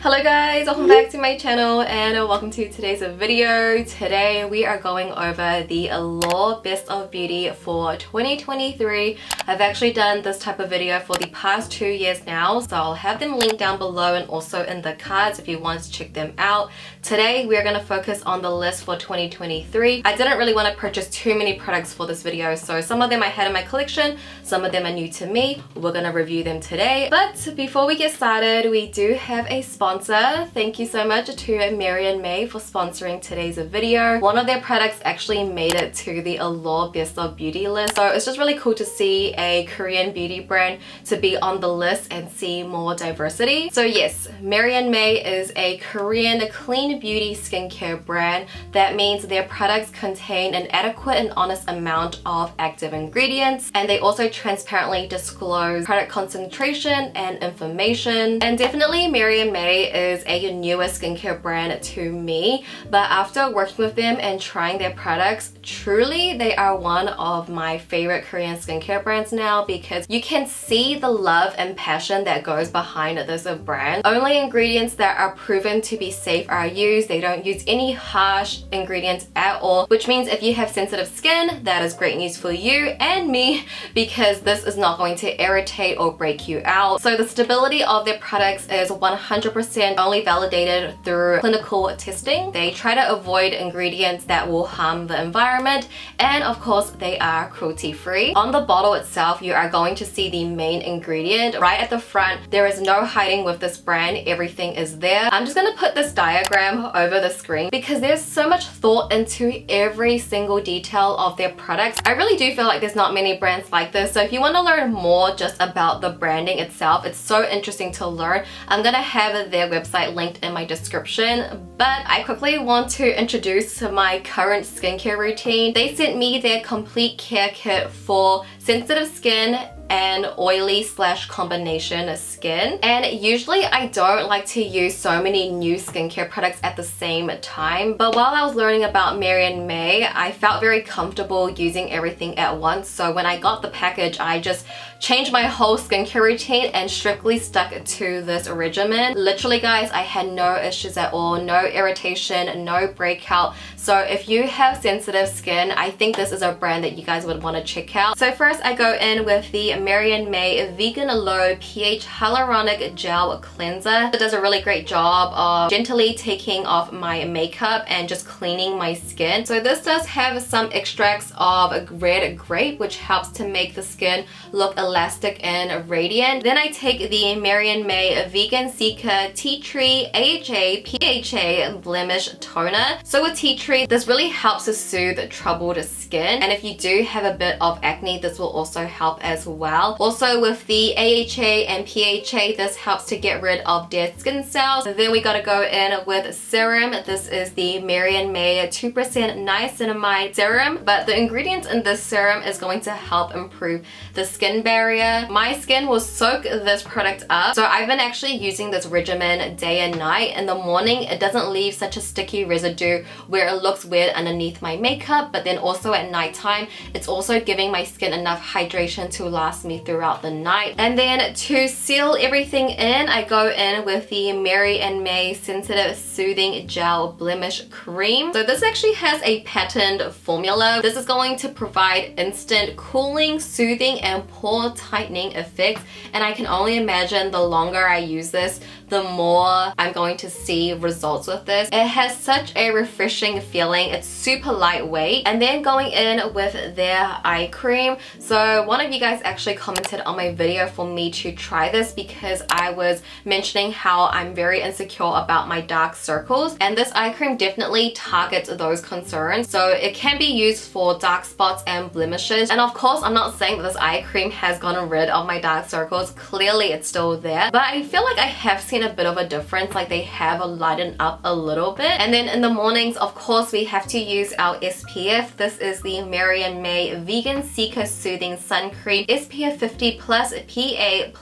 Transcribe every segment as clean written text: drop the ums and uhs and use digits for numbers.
Hello guys, welcome back to my channel and welcome to today's video. Today we are going over the Allure Best of Beauty for 2023. I've actually done this type of video for the past 2 years now, so I'll have them linked down below and also in the cards if you want to check them out. Today we are going to focus on the list for 2023. I didn't really want to purchase too many products for this video, so some of them I had in my collection, some of them are new to me. We're going to review them today. But before we get started, we do have a sponsor. Thank you so much to Mary and May for sponsoring today's video. One of their products actually made it to the Allure Best of Beauty list, so it's just really cool to see a Korean beauty brand to be on the list and see more diversity. So yes, Mary and May is a Korean clean beauty skincare brand. That means their products contain an adequate and honest amount of active ingredients, and they also transparently disclose product concentration and information. And definitely Mary and May is a newer skincare brand to me, but after working with them and trying their products, truly they are one of my favorite Korean skincare brands now, because you can see the love and passion that goes behind this brand. Only ingredients that are proven to be safe are used. They don't use any harsh ingredients at all, which means if you have sensitive skin, that is great news for you and me, because this is not going to irritate or break you out. So the stability of their products is 100% only validated through clinical testing. They try to avoid ingredients that will harm the environment, and of course they are cruelty free. On the bottle itself, you are going to see the main ingredient right at the front. There is no hiding with this brand, everything is there. I'm just gonna put this diagram over the screen because there's so much thought into every single detail of their products. I really do feel like there's not many brands like this, so if you want to learn more just about the branding itself, it's so interesting to learn. I'm gonna have their website linked in my description, but I quickly want to introduce my current skincare routine. They sent me their complete care kit for sensitive skin and oily/combination skin, and usually I don't like to use so many new skincare products at the same time, but while I was learning about Mary and May, I felt very comfortable using everything at once. So when I got the package, I just changed my whole skincare routine and strictly stuck to this regimen. Literally guys, I had no issues at all, no irritation, no breakout. So if you have sensitive skin, I think this is a brand that you guys would want to check out. So first I go in with the Mary and May Vegan Low pH Hyaluronic Gel Cleanser. It does a really great job of gently taking off my makeup and just cleaning my skin. So this does have some extracts of red grape, which helps to make the skin look elastic and radiant. Then I take the Mary and May Vegan Cica Tea Tree AHA PHA Blemish Toner. So with tea tree, this really helps to soothe troubled skin, and if you do have a bit of acne, this will also help as well. Also with the AHA and PHA, this helps to get rid of dead skin cells. Then we gotta go in with serum. This is the Mary and May 2% niacinamide serum, but the ingredients in this serum is going to help improve the skin barrier. My skin will soak this product up, so I've been actually using this regimen day and night. In the morning, it doesn't leave such a sticky residue where it looks weird underneath my makeup, but then also at nighttime, it's also giving my skin enough hydration to last me throughout the night. And then to seal everything in, I go in with the Mary and May Sensitive Soothing Gel Blemish Cream. So this actually has a patented formula. This is going to provide instant cooling, soothing, and pore tightening effects, and I can only imagine the longer I use this, the more I'm going to see results with this. It has such a refreshing feeling. It's super lightweight. And then going in with their eye cream. So one of you guys actually commented on my video for me to try this because I was mentioning how I'm very insecure about my dark circles, and this eye cream definitely targets those concerns. So it can be used for dark spots and blemishes, and of course I'm not saying that this eye cream has gotten rid of my dark circles. Clearly it's still there, but I feel like I have seen a bit of a difference, like they have lightened up a little bit. And then in the mornings, of course, we have to use our SPF. This is the Mary and May Vegan Cica Soothing Sun Cream SPF 50 plus PA+++.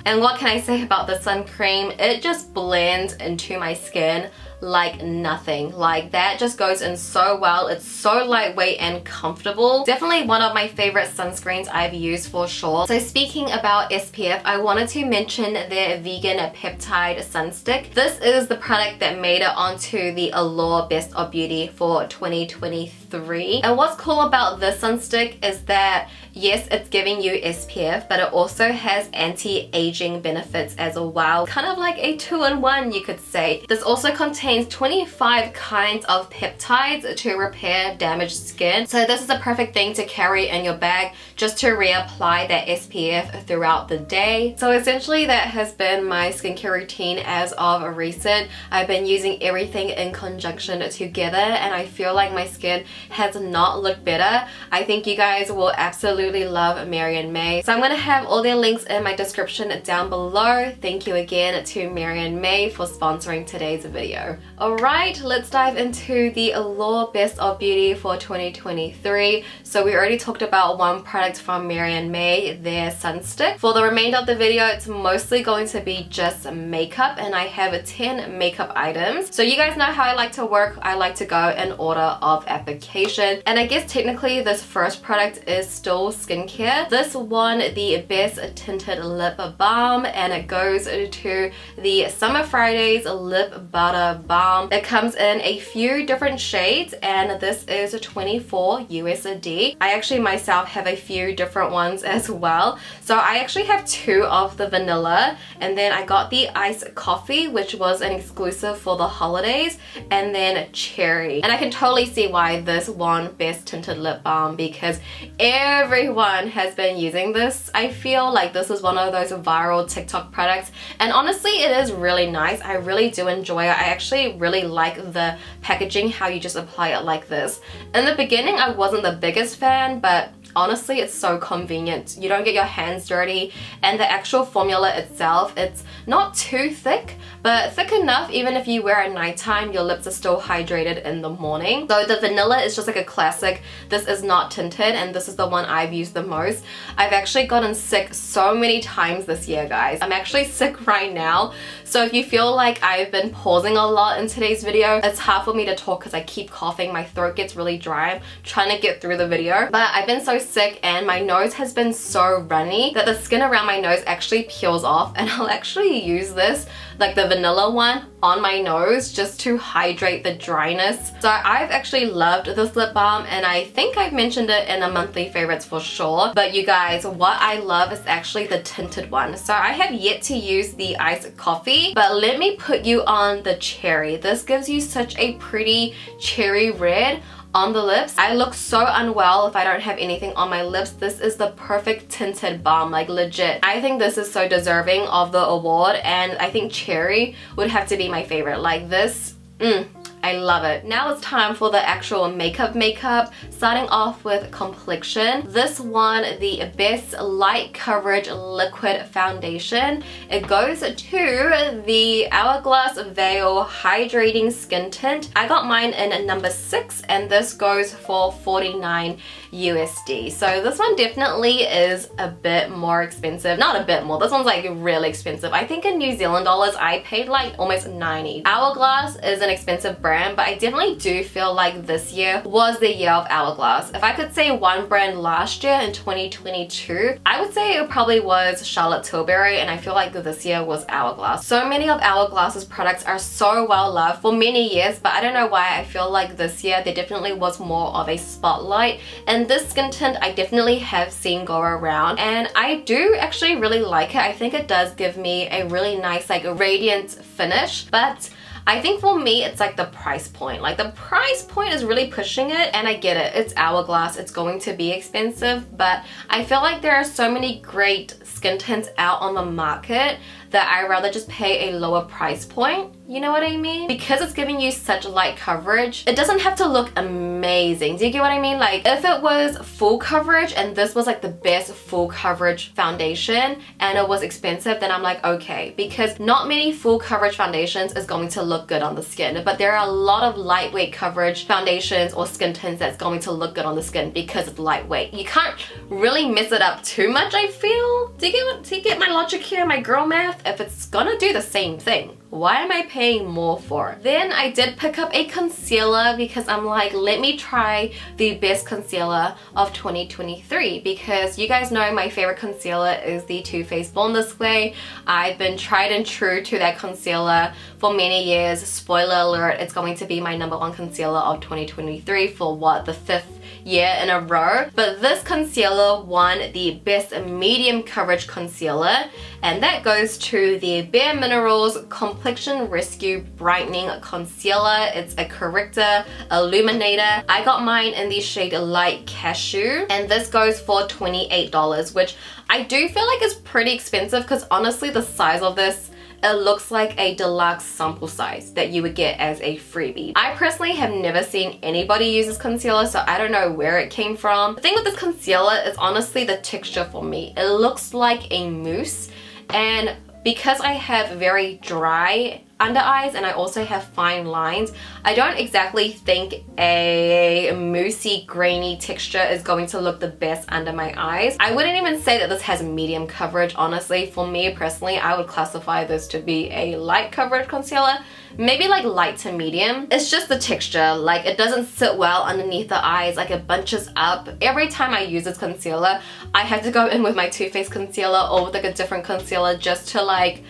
And what can I say about the sun cream? It just blends into my skin like nothing. Like that just goes in so well. It's so lightweight and comfortable. Definitely one of my favorite sunscreens I've used for sure. So speaking about SPF, I wanted to mention their vegan peptide sunstick. This is the product that made it onto the Allure Best of Beauty for 2023. And what's cool about this sunstick is that yes, it's giving you SPF, but it also has anti-aging benefits as well. Kind of like a 2-in-1, you could say. This also contains 25 kinds of peptides to repair damaged skin. So this is a perfect thing to carry in your bag just to reapply that SPF throughout the day. So essentially that has been my skincare routine as of recent. I've been using everything in conjunction together and I feel like my skin has not looked better. I think you guys will absolutely love Mary & May. So I'm going to have all their links in my description down below. Thank you again to Mary & May for sponsoring today's video. Alright, let's dive into the Allure Best of Beauty for 2023. So we already talked about one product from Mary & May, their sunstick. For the remainder of the video, it's mostly going to be just makeup and I have 10 makeup items. So you guys know how I like to work. I like to go in order of application. And I guess technically this first product is still skincare. This one, the Best Tinted Lip Balm, and it goes to the Summer Fridays Lip Butter Balm. It comes in a few different shades and this is 24 USD. I actually myself have a few different ones as well. So I actually have two of the vanilla and then I got the iced coffee, which was an exclusive for the holidays, and then cherry. And I can totally see why this one Best Tinted Lip Balm, because everyone has been using this. I feel like this is one of those viral TikTok products and honestly it is really nice. I really do enjoy it. I actually really like the packaging, how you just apply it like this. In the beginning I wasn't the biggest fan, but honestly it's so convenient. You don't get your hands dirty and the actual formula itself, it's not too thick but thick enough even if you wear at nighttime your lips are still hydrated in the morning. So the vanilla is just like a classic. This is not tinted and this is the one I've used the most. I've actually gotten sick so many times this year, guys. I'm actually sick right now, so if you feel like I've been pausing a lot in today's video, it's hard for me to talk because I keep coughing. My throat gets really dry. I'm trying to get through the video, but I've been so sick and my nose has been so runny that the skin around my nose actually peels off, and I'll actually use this, like the vanilla one, on my nose just to hydrate the dryness. So I've actually loved this lip balm and I think I've mentioned it in a monthly favorites for sure. But you guys, what I love is actually the tinted one. So I have yet to use the iced coffee, but let me put you on the cherry. This gives you such a pretty cherry red on the lips. I look so unwell if I don't have anything on my lips. This is the perfect tinted balm, like legit. I think this is so deserving of the award and I think cherry would have to be my favorite. Like this, I love it. Now it's time for the actual makeup. Starting off with complexion. This one, the Best Light Coverage Liquid Foundation. It goes to the Hourglass Veil Hydrating Skin Tint. I got mine in number 6 and this goes for 49 USD. So this one definitely is a bit more expensive. Not a bit more, this one's like really expensive. I think in New Zealand dollars I paid like almost 90. Hourglass is an expensive brand, but I definitely do feel like this year was the year of Hourglass. If I could say one brand last year in 2022, I would say it probably was Charlotte Tilbury, and I feel like this year was Hourglass. So many of Hourglass's products are so well loved for many years, but I don't know why I feel like this year there definitely was more of a spotlight. And this skin tint I definitely have seen go around and I do actually really like it. I think it does give me a really nice like radiant finish, but I think for me it's like the price point. Like the price point is really pushing it, and I get it. It's Hourglass, it's going to be expensive, but I feel like there are so many great skin tints out on the market that I'd rather just pay a lower price point. You know what I mean? Because it's giving you such light coverage, it doesn't have to look amazing. Do you get what I mean? Like if it was full coverage and this was like the best full coverage foundation and it was expensive, then I'm like, okay, because not many full coverage foundations is going to look good on the skin, but there are a lot of lightweight coverage foundations or skin tints that's going to look good on the skin because it's lightweight. You can't really mess it up too much, I feel. Do you get my logic here, my girl math? If it's gonna do the same thing, why am I paying more for it? Then I did pick up a concealer because I'm like, let me try the best concealer of 2023, because you guys know my favorite concealer is the Too Faced Born This Way. I've been tried and true to that concealer for many years. Spoiler alert, it's going to be my #1 concealer of 2023 for what, the 5th year in a row. But this concealer won the best medium coverage concealer, and that goes to the Bare Minerals Complexion Rescue Brightening Concealer. It's a corrector illuminator. I got mine in the shade Light Cashew, and this goes for $28, which I do feel like is pretty expensive, because honestly the size of this, it looks like a deluxe sample size that you would get as a freebie. I personally have never seen anybody use this concealer, so I don't know where it came from. The thing with this concealer is honestly the texture for me. It looks like a mousse, and because I have very dry under eyes and I also have fine lines, I don't exactly think a moussey grainy texture is going to look the best under my eyes. I wouldn't even say that this has medium coverage, honestly. For me personally, I would classify this to be a light coverage concealer, maybe like light to medium. It's just the texture, like it doesn't sit well underneath the eyes, like it bunches up. Every time I use this concealer, I have to go in with my Too Faced concealer or with like a different concealer just to like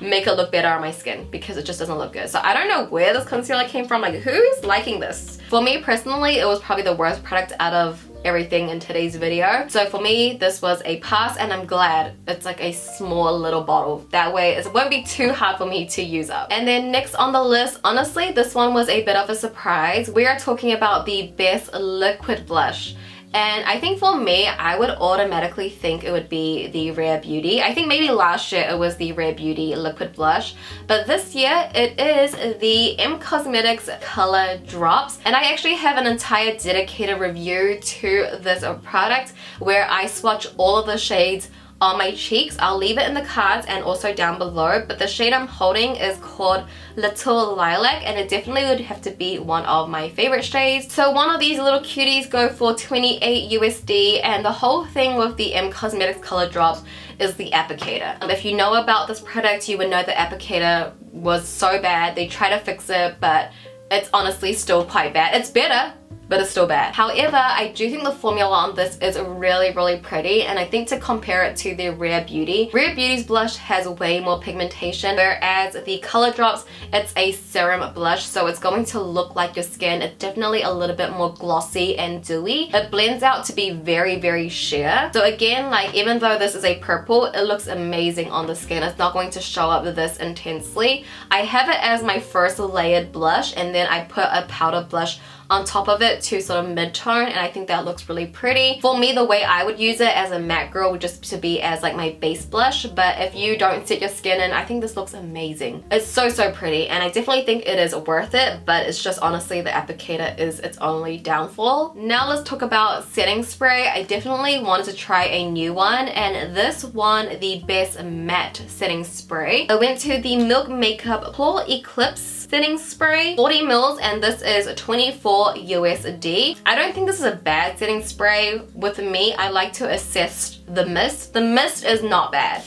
make it look better on my skin, because it just doesn't look good. So I don't know where this concealer came from, like who's liking this? For me personally, it was probably the worst product out of everything in today's video. So for me, this was a pass, and I'm glad it's like a small little bottle. That way it won't be too hard for me to use up. And then next on the list, honestly, this one was a bit of a surprise. We are talking about the best liquid blush. And I think for me, I would automatically think it would be the Rare Beauty. I think maybe last year it was the Rare Beauty liquid blush, but this year it is the M Cosmetics Color Drops. And I actually have an entire dedicated review to this product where I swatch all of the shades on my cheeks. I'll leave it in the cards and also down below, but the shade I'm holding is called Little Lilac, and it definitely would have to be one of my favorite shades. So one of these little cuties go for $28 USD, and the whole thing with the M Cosmetics Color Drops is the applicator. If you know about this product, you would know the applicator was so bad. They try to fix it, but it's honestly still quite bad. It's better, but it's still bad. However, I do think the formula on this is really, really pretty, and I think to compare it to the Rare Beauty, Rare Beauty's blush has way more pigmentation, whereas the Color Drops, it's a serum blush, so it's going to look like your skin. It's definitely a little bit more glossy and dewy. It blends out to be very, very sheer. So again, like even though this is a purple, it looks amazing on the skin. It's not going to show up this intensely. I have it as my first layered blush, and then I put a powder blush on top of it to sort of mid-tone, and I think that looks really pretty. For me, the way I would use it as a matte girl would just to be as like my base blush, but if you don't set your skin in, I think this looks amazing. It's so, so pretty, and I definitely think it is worth it, but it's just honestly the applicator is its only downfall. Now let's talk about setting spray. I definitely wanted to try a new one, and this won the best matte setting spray. I went to the Milk Makeup Pore Eclipse setting spray, 40 mils, and this is $24 USD. I don't think this is a bad setting spray. With me, I like to assess the mist. The mist is not bad.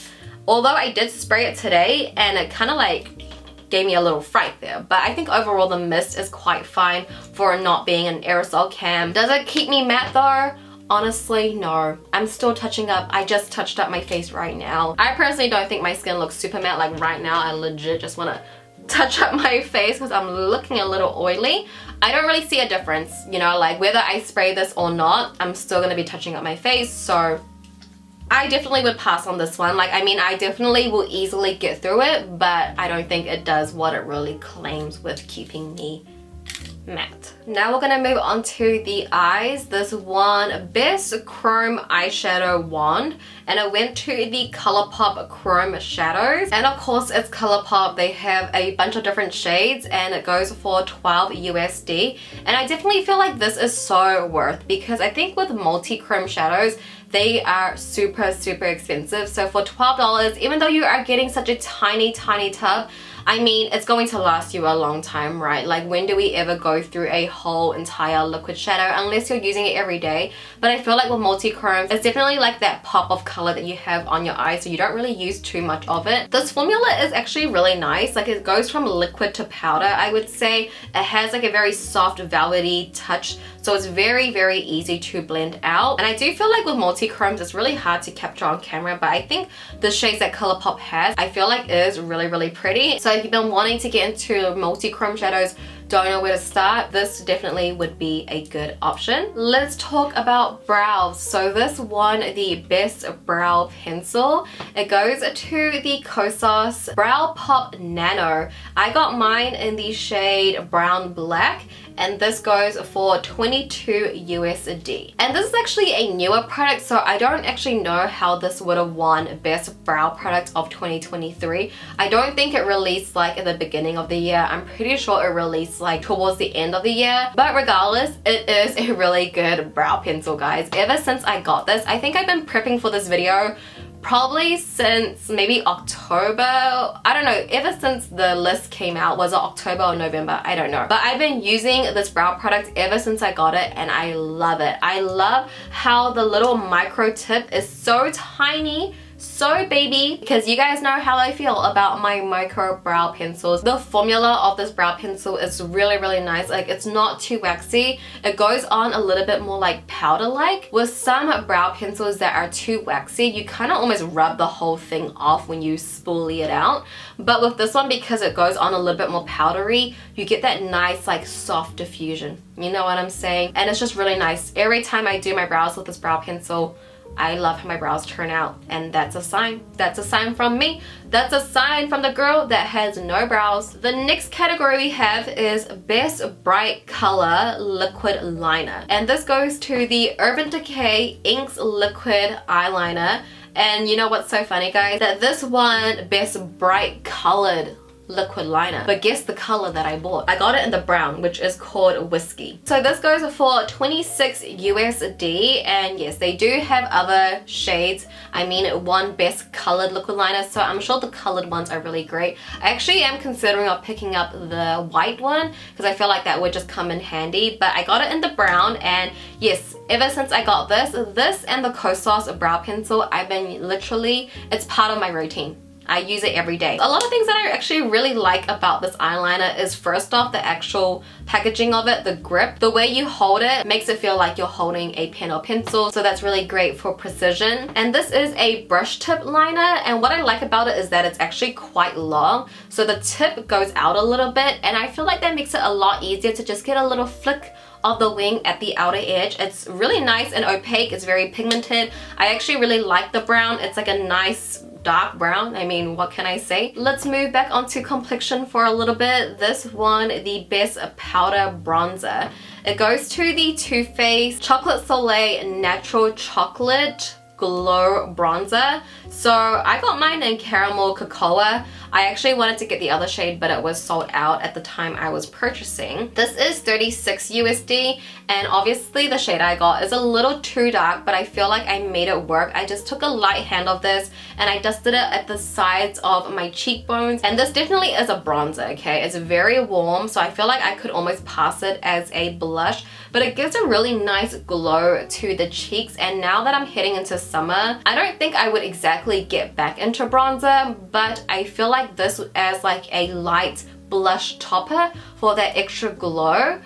Although I did spray it today and it kind of like gave me a little fright there, but I think overall the mist is quite fine for not being an aerosol cam. Does it keep me matte though? Honestly, no. I'm still touching up. I just touched up my face right now. I personally don't think my skin looks super matte. Like right now, I legit just want to touch up my face because I'm looking a little oily. I don't really see a difference, you know, like whether I spray this or not, I'm still going to be touching up my face, so I definitely would pass on this one. Like, I mean, I definitely will easily get through it, but I don't think it does what it really claims with keeping me matte. Now we're gonna move on to the eyes. This one Best Chrome Eyeshadow Wand, and I went to the ColourPop Chrome Shadows, and of course it's ColourPop. They have a bunch of different shades and it goes for $12 USD, and I definitely feel like this is so worth, because I think with multi-chrome shadows they are super, super expensive. So for $12, even though you are getting such a tiny, tiny tub, I mean, it's going to last you a long time, right? Like, when do we ever go through a whole entire liquid shadow unless you're using it every day? But I feel like with multi-chromes, it's definitely like that pop of color that you have on your eye, so you don't really use too much of it. This formula is actually really nice. Like, it goes from liquid to powder, I would say. It has like a very soft, velvety touch, so it's very, very easy to blend out. And I do feel like with multi-chromes, it's really hard to capture on camera, but I think the shades that ColourPop has, I feel like is really, really pretty. So if you've been wanting to get into multi-chrome shadows, don't know where to start, this definitely would be a good option. Let's talk about brows. So this won the best brow pencil. It goes to the COSOS Brow Pop Nano. I got mine in the shade Brown Black, and this goes for $22 USD. And this is actually a newer product, so I don't actually know how this would have won best brow product of 2023. I don't think it released like at the beginning of the year. I'm pretty sure it released like towards the end of the year, but regardless, it is a really good brow pencil, guys. Ever since I got this, I think I've been prepping for this video probably since maybe October. I don't know, ever since the list came out. Was it October or November? I don't know. But I've been using this brow product ever since I got it, and I love it. I love how the little micro tip is so tiny, so baby, because you guys know how I feel about my micro brow pencils. The formula of this brow pencil is really, really nice. Like, it's not too waxy. It goes on a little bit more like powder-like. With some brow pencils that are too waxy, you kind of almost rub the whole thing off when you spoolie it out. But with this one, because it goes on a little bit more powdery, you get that nice like soft diffusion. You know what I'm saying? And it's just really nice. Every time I do my brows with this brow pencil, I love how my brows turn out, and that's a sign. That's a sign from me. That's a sign from the girl that has no brows. The next category we have is Best Bright Color Liquid Liner, and this goes to the Urban Decay Inks Liquid Eyeliner. And you know what's so funny, guys? That this one Best Bright Colored liquid liner, but guess the color that I bought. I got it in the brown, which is called Whiskey. So this goes for $26 USD, and yes, they do have other shades. I mean, one best colored liquid liner, so I'm sure the colored ones are really great. I actually am considering of picking up the white one because I feel like that would just come in handy, but I got it in the brown. And yes, ever since I got this and the COSOS brow pencil, I've been literally, it's part of my routine. I use it every day. A lot of things that I actually really like about this eyeliner is, first off, the actual packaging of it, the grip. The way you hold it makes it feel like you're holding a pen or pencil, so that's really great for precision. And this is a brush tip liner, and what I like about it is that it's actually quite long, so the tip goes out a little bit, and I feel like that makes it a lot easier to just get a little flick of the wing at the outer edge. It's really nice and opaque. It's very pigmented. I actually really like the brown. It's like a nice dark brown. I mean, what can I say? Let's move back onto complexion for a little bit. This one, the Best Powder Bronzer. It goes to the Too Faced Chocolate Soleil Natural Chocolate Glow Bronzer. So I got mine in Caramel Cocoa. I actually wanted to get the other shade, but it was sold out at the time I was purchasing. This is $36 USD, and obviously the shade I got is a little too dark, but I feel like I made it work. I just took a light hand of this and I dusted it at the sides of my cheekbones, and this definitely is a bronzer, okay? It's very warm, so I feel like I could almost pass it as a blush, but it gives a really nice glow to the cheeks. And now that I'm heading into summer, I don't think I would exactly get back into bronzer, but I feel like this as like a light blush topper for that extra glow,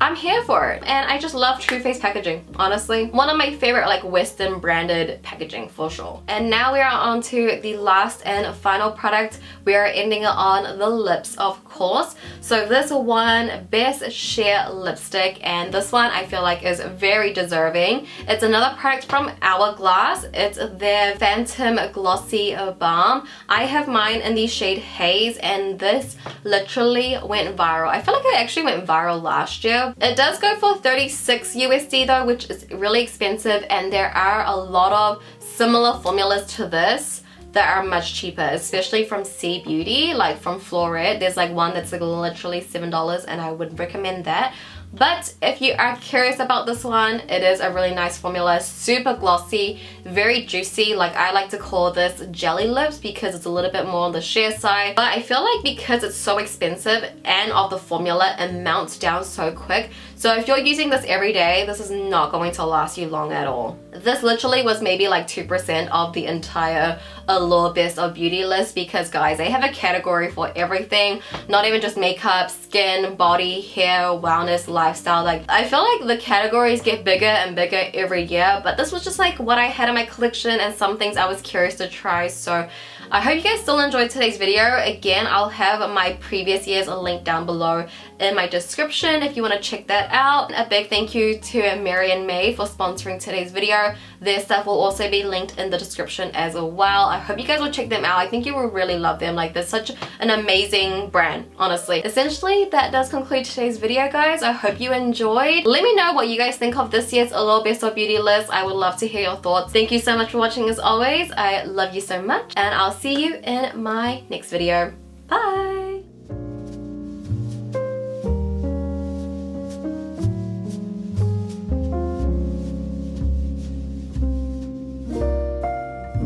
I'm here for it. And I just love Too Faced packaging, honestly. One of my favorite like Western branded packaging for sure. And now we are on to the last and final product. We are ending it on the lips, of course. So this one, Best Sheer Lipstick, and this one I feel like is very deserving. It's another product from Hourglass. It's their Phantom Glossy Balm. I have mine in the shade Haze, and this literally went viral. I feel like it actually went viral last year. It does go for $36 USD though, which is really expensive, and there are a lot of similar formulas to this that are much cheaper, especially from C Beauty, like from Florette. There's like one that's like literally $7, and I would recommend that. But if you are curious about this one, it is a really nice formula, super glossy, very juicy. Like, I like to call this jelly lips because it's a little bit more on the sheer side. But I feel like because it's so expensive and of the formula, it melts down so quick. So if you're using this every day, this is not going to last you long at all. This literally was maybe like 2% of the entire Allure Best of Beauty list, because guys, they have a category for everything, not even just makeup, skin, body, hair, wellness, lifestyle. Like, I feel like the categories get bigger and bigger every year, but this was just like what I had in my collection and some things I was curious to try. So I hope you guys still enjoyed today's video. Again, I'll have my previous years linked down below in my description if you want to check that out. A big thank you to Mary and May for sponsoring today's video. Their stuff will also be linked in the description as well. I hope you guys will check them out. I think you will really love them. Like, they're such an amazing brand, honestly. Essentially, that does conclude today's video, guys. I hope you enjoyed. Let me know what you guys think of this year's Allure Best of Beauty list. I would love to hear your thoughts. Thank you so much for watching as always. I love you so much, and I'll see you in my next video. Bye!